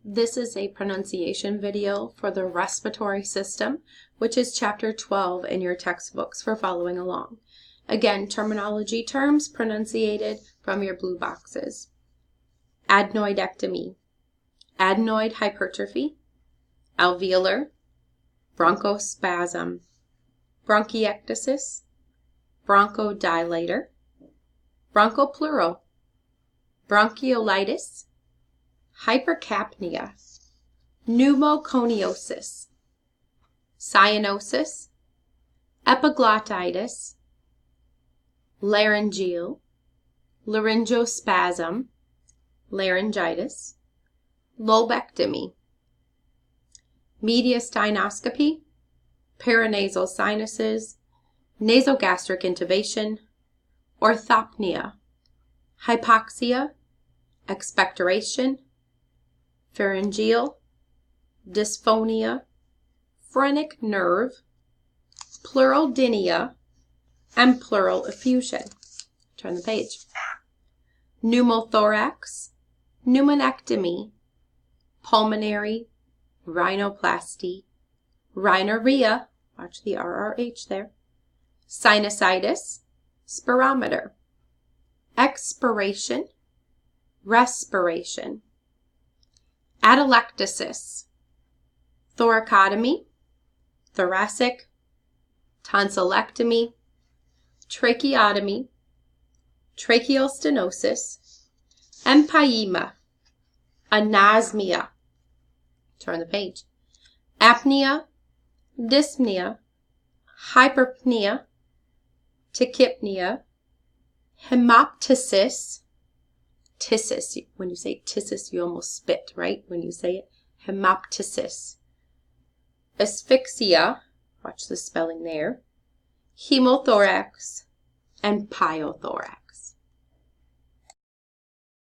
This is a pronunciation video for the respiratory system, which is chapter 12 in your textbooks for following along. Again, terminology terms pronunciated from your blue boxes. Adenoidectomy, adenoid hypertrophy, alveolar, bronchospasm, bronchiectasis, bronchodilator, bronchopleural, bronchiolitis, hypercapnia, pneumoconiosis, cyanosis, epiglottitis, laryngeal, laryngospasm, laryngitis, lobectomy, mediastinoscopy, paranasal sinuses, nasogastric intubation, orthopnea, hypoxia, expectoration, pharyngeal, dysphonia, phrenic nerve, pleural dynia, and pleural effusion. Turn the page. Pneumothorax, pneumonectomy, pulmonary, rhinoplasty, rhinorrhea, watch the RRH there, sinusitis, spirometer, expiration, respiration, atelectasis, thoracotomy, thoracic, tonsillectomy, tracheotomy, tracheal stenosis, empyema, anosmia. Turn the page. Apnea, dyspnea, hyperpnea, tachypnea, hemoptysis. Ptysis. When you say ptysis, you almost spit, right? When you say it. Hemoptysis. Asphyxia. Watch the spelling there. Hemothorax and pyothorax.